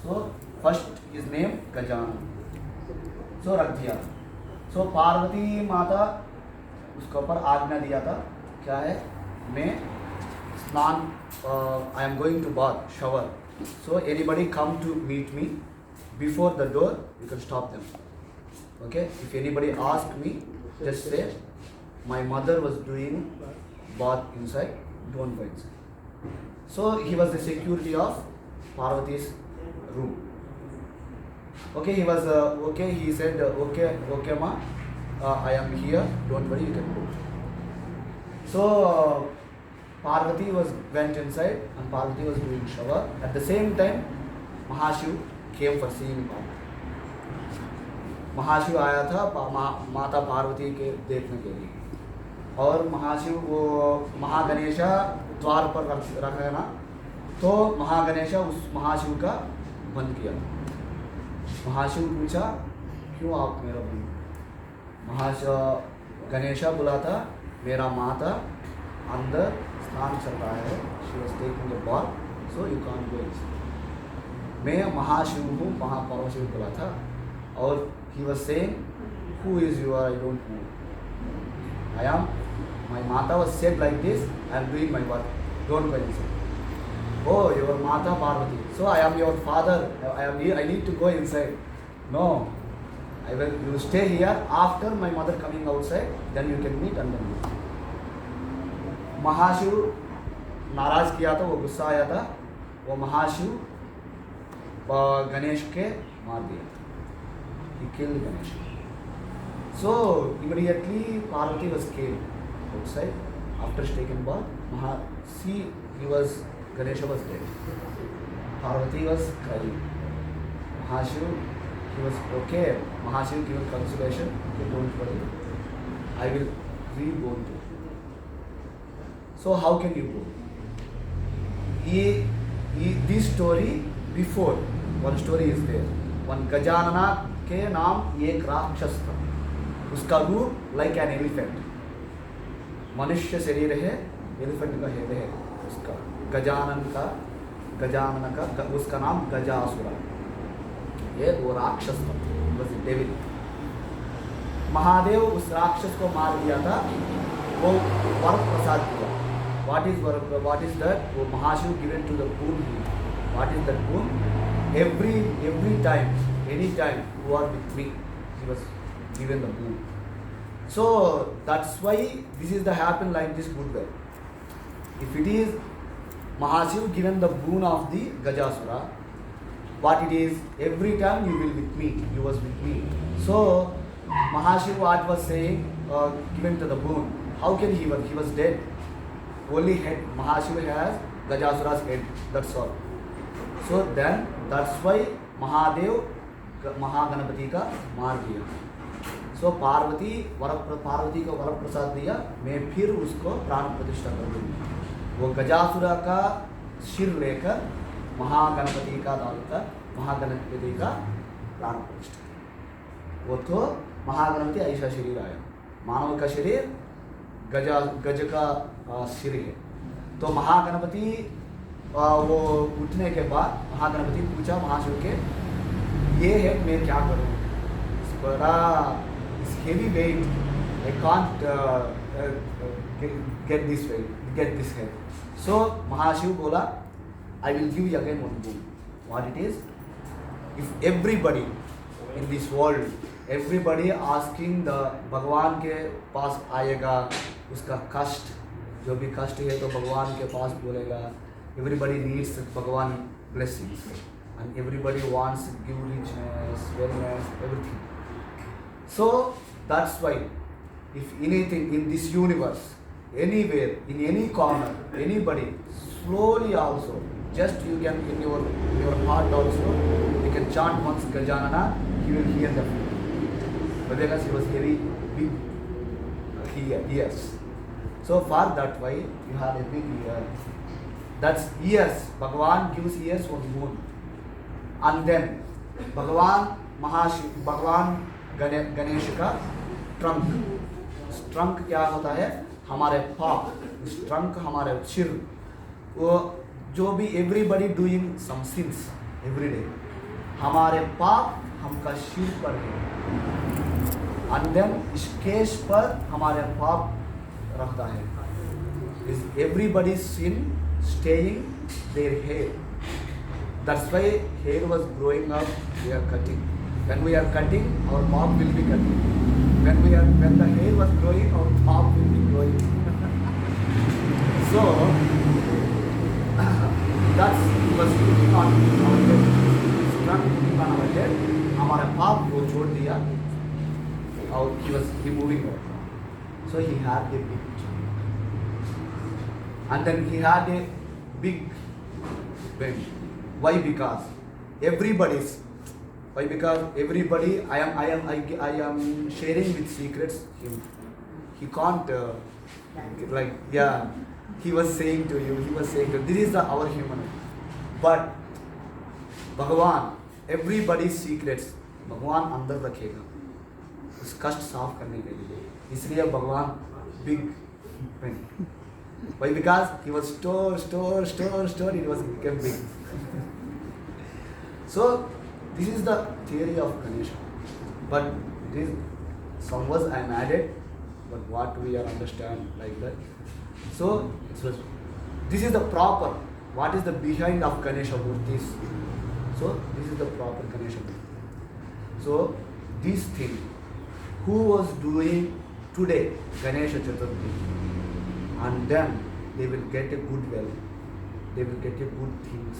So first is name Gajanan, so रख दिया। सो पार्वती माता उसके ऊपर आज्ञा दिया था, क्या है, मैं स्नान, I am going to bath shower, so anybody come to meet me before the door you can stop them, okay. If anybody ask me just say my mother was doing bath inside, don't go inside. So he was the security of Parvati's room. Okay, he was okay. He said, okay, ma, I am here. Don't worry, you can go. So Parvati went inside, and Parvati was doing shower. At the same time, Mahashiv came for seeing Parvati. महाशिव आया था माता पार्वती के देखने के लिए, और महाशिव वो महागणेशा द्वार पर रखा ना, तो महागणेशा उस महाशिव का बंद किया। महाशिव पूछा, क्यों आप मेरा बंद? गणेशा बोला था, मेरा माता अंदर स्नान चल रहा है, she was taking a bath, so you can't go inside. मैं महाशिव हूँ, महापरमशिव बोला था, और he was saying, who is you? I don't know. I am, my mata was said like this, I am doing my work, don't go inside. Oh, your mata Parvati, so I am your father, I need to go inside. No, you stay here, after my mother coming outside, then you can meet and then meet. महाशिव नाराज किया था, वो गुस्सा आया था, वो महाशिव गणेश के मार दिया। He killed Ganesha. So immediately Parvati was killed outside after taken bath. Ganesha was dead. Parvati was crying. Mahashiv, he was okay. Mahashiv gave consolation. Okay, don't worry, I will reborn you. So how can you go? This story before, one story is there. One Gajanana के नाम एक राक्षस था, उसका रूप like an elephant, मनुष्य शरीर है, एलिफेंट का हेड है उसका। गजानन का उसका नाम गजासुरा, ये वो राक्षस था, बस डेविल। महादेव उस राक्षस को मार दिया था, वो वर प्रसाद दिया। What is that? वो Mahashiv given to the boon. What is that boon? Every time, anytime you are with me, he was given the boon. So that's why this is the happen like this good way. If it is Mahashiv given the boon of the Gajasura, what it is, every time you will with me, you was with me. So Mahashiv what was saying, given to the boon, how can he was dead, only head, Mahashiv has Gajasura's head, that's all. So then that's why Mahadev Mahaganapati का मार दिया। सो पार्वती को वर प्रसाद दिया, मैं फिर उसको प्राण प्रतिष्ठा कर दूंगी। वो गजासुरा का सिर लेकर महागणपति का डालकर महागणपति का प्राण प्रतिष्ठा। वो तो महागणपति ऐसा शरीर आया, मानव का शरीर गज का सिर है। तो महागणपति वो उठने के बाद महागणपति पूछा महाशिव के, ये है मैं क्या करूँ, बड़ा heavy weight, I can't get this head. So Mahashiv बोला, I will give you again one boon. What it is? If everybody in this world, everybody asking the भगवान के पास आएगा, उसका कष्ट, जो भी कष्ट है तो भगवान के पास बोलेगा। Everybody needs Bhagavan blessings, and everybody wants to give richness, wellness, everything. So that's why, if anything in this universe, anywhere, in any corner, anybody, slowly also, just you can in your heart also, you can chant once Gajanana, you will hear the feeling. But because he was very big ears, so for that why you have a big ear. That's ears. Bhagavan gives ears for moon. And then भगवान गणेश का trunk क्या होता है? हमारे पाप, trunk हमारे सिर। वो जो भी everybody doing some since every day, हमारे पाप हमका सिर पर है, and then इस केस पर हमारे पाप रहता है. Is everybody's sin staying their hair. That's why hair was growing up, we are cutting. When we are cutting, our mop will be cutting. When the hair was growing, our mop will be growing. So that's was putting on our head. Putting on our head. हमारा पाप को छोड़ दिया और he was removing it. So he had a big and then he had a big bench. Why? Because everybody, I am sharing with secrets. He can't he was saying to you, this is our human. But भगवान everybody's secrets भगवान अंदर रखेगा उस कष्ट साफ करने के लिए. इसलिए भगवान big pen. Why? Because he was store, it was became big. So this is the theory of Ganesha. But it is some words I am added, but what we are understand like that. So this is the proper. What is the behind of Ganesha Murtis? So this is the proper Ganesha Murti. So this thing, who was doing today Ganesha Chaturthi, and then they will get a good wealth, they will get a good things,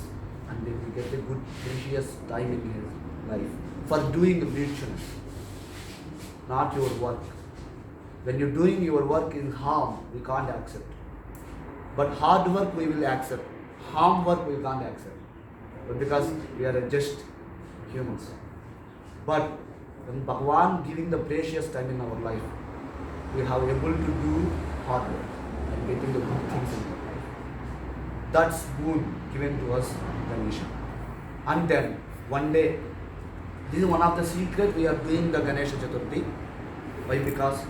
and they will get a good precious time in his life for doing virtuous, not your work. When you're doing your work in harm, we can't accept. But hard work we will accept. Harm work we can't accept. But because we are just humans. But when Bhagavan giving the precious time in our life, we have able to do hard work and getting the good things in our life. That's boon given to us, Ganesha. And then one day, this is one of the secret we are doing the Ganesha Chaturthi. Why? Because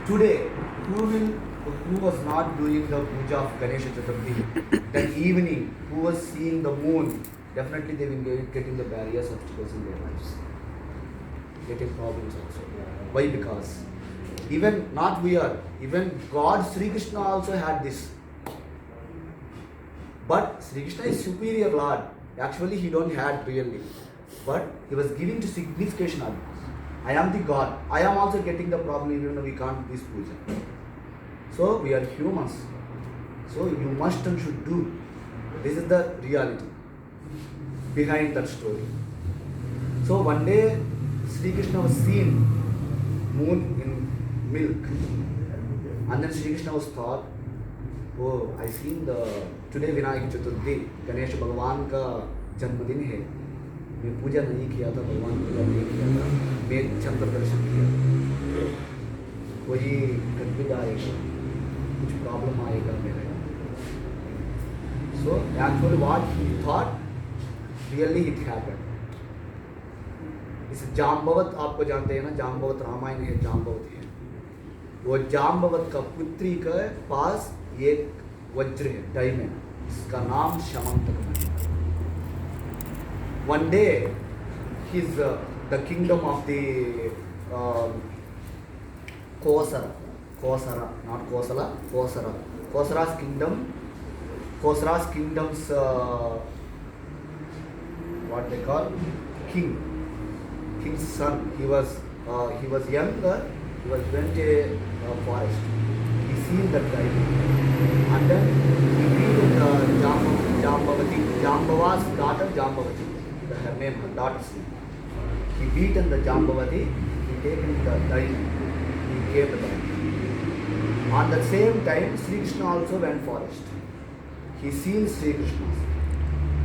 today, who was not doing the puja of Ganesha Chaturthi, that evening, who was seeing the moon, definitely they will getting the barriers, obstacles in their lives, getting problems also. Why? Because even not we are, even God Sri Krishna also had this. But Sri Krishna is superior Lord. Actually, he don't had really, but he was giving the signification of it. I am the God. I am also getting the problem even though we can't do this puja. So we are humans. So you must and should do. This is the reality behind that story. So one day Sri Krishna was seen moon in milk, and then Sri Krishna was thought, oh, I seen the today Vinayaka Chaturthi, Ganesha Bhagavan का जन्मदिन है. मैं पूजा नहीं किया था, भगवान पूजा नहीं किया था, मैं चंद्र दर्शन किया. कोई गड़बड़ आएगा, कुछ प्रॉब्लम आएगा मेरे. So actually what he thought, really it happened. इस जाम्बवत आपको जानते हैं ना, जाम्बवत रामायण है, जाम्बवत है. वो जाम्बवत का पुत्री के पास एक वज्र है, डायमंड, इसका नाम श्यामंतक है. One day, he's the kingdom of the Kosara, not Kosala, Kosara. Kosara's kingdom's what they call king's son. He was younger. He was went to a forest. He seen that guy, and then he beat Jambava's daughter Jambavati. Her name, her daughter's name. He beaten the Jambavati, he taken the diamond, he gave the diamond. On the same time, Sri Krishna also went forest. He seen Sri Krishna's.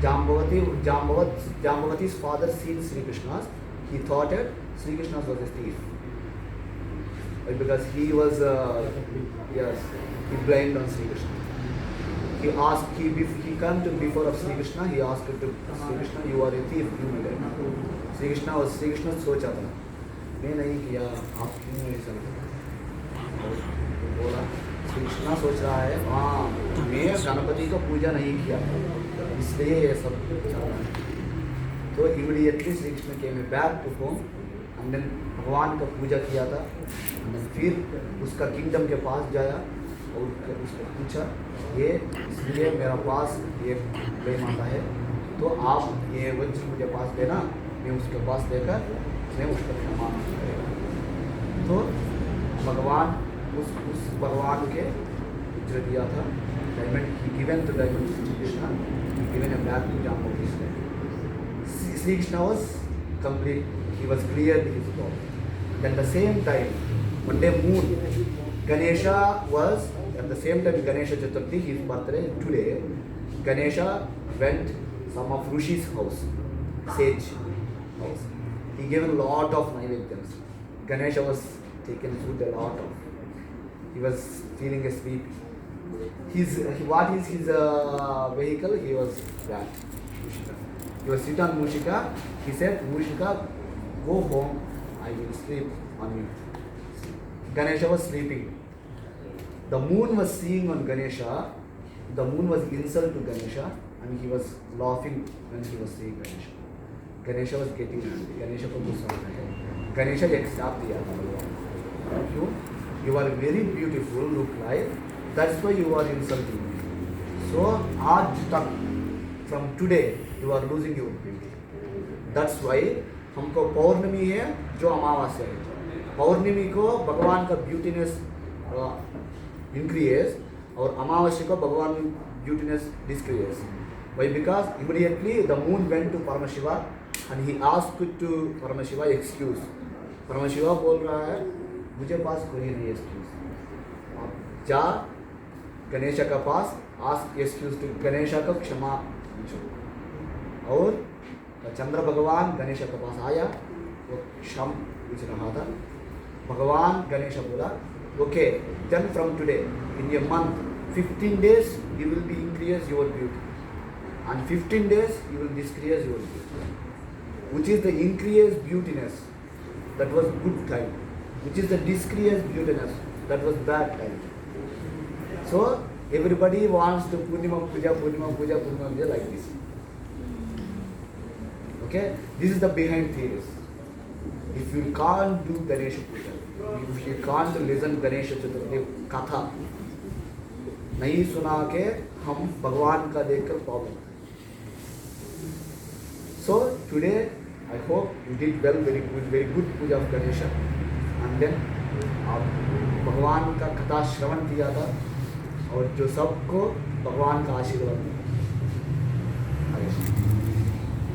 Jambavati's father seen Sri Krishna's. He thought that Sri Krishna was a thief. Because he was, he blamed on Sri Krishna. He asked, he come to before of Sri Krishna, he asked to Sri Krishna, you are a thief, you made it. Sri Krishna सोचा था, मैं नहीं किया, आप क्यों नहीं समझे? बोला, श्री कृष्णा सोच रहा है, हाँ, मैं गणपति को पूजा नहीं किया, इसलिए ये सब चल रहा है. तो immediately Shri Krishna came back to home and then भगवान का पूजा किया था एंड देन फिर उसका किंगडम के पास जाया और उसको पूछा ये इसलिए मेरा पास ये गई माता है तो आप ये वज्र मुझे पास देना, मैं उसके पास देकर मैं उसका क्षमा करेगा। तो भगवान उस भगवान के वज्र दिया था diamond, he given to diamond Shri Krishna, he given a back to Jambavati. Sri Krishna was complete, he was clear his goal. Then the same time, one day moon, Ganesha was, at the same time Ganesha Chaturthi, his birthday today, Ganesha went some of Rishi's house, sage house. He gave a lot of naivedyams. Ganesha was taken food a lot of, he was feeling a sleepy. What is his vehicle? He was that. He was sit on Mushika. He said, Mushika, go home. I will sleep on you. Ganesha was sleeping. The moon was seeing on Ganesha. The moon was insult to Ganesha, and he was laughing when he was seeing Ganesha. Ganesha was getting angry. Ganesha को गुस्सा आता है. Ganesha एक श्राप दिया था. क्यों? You are very beautiful, look like. That's why you are insulting me. So आज तक, from today, you are losing your beauty. That's why हमको पौर्णमी है जो अमावस्या है, पौर्णमी को भगवान का ब्यूटीनेस इंक्रीज और अमावस्या को भगवान beautiness decrease. Why? Because immediately the moon went to Paramashiva and he asked to Paramashiva excuse. Paramashiva बोल रहा है मुझे पास कोई नहीं excuse. आप जा गणेश का पास, ask excuse to गणेश का क्षमा. और चंद्र भगवान गणेश के पास आया, वो क्षम पूछ रहा था. भगवान गणेश बोला okay then from today in a month 15 days you will be increase your beauty and 15 days you will decrease your beauty. Which is the increased beautiness, that was good time. Which is the decreased beautiness, that was bad time. So everybody wants to Purnima Puja like this. Okay, this is the behind theories. If you can't do Ganesha Puja, if you can't listen Ganesha Chaturthi कथा नहीं सुना के हम भगवान का देखकर problem. So today I hope you did well, very good puja of Ganesha, and then आप भगवान का कथा श्रवण किया था और जो सबको भगवान का आशीर्वाद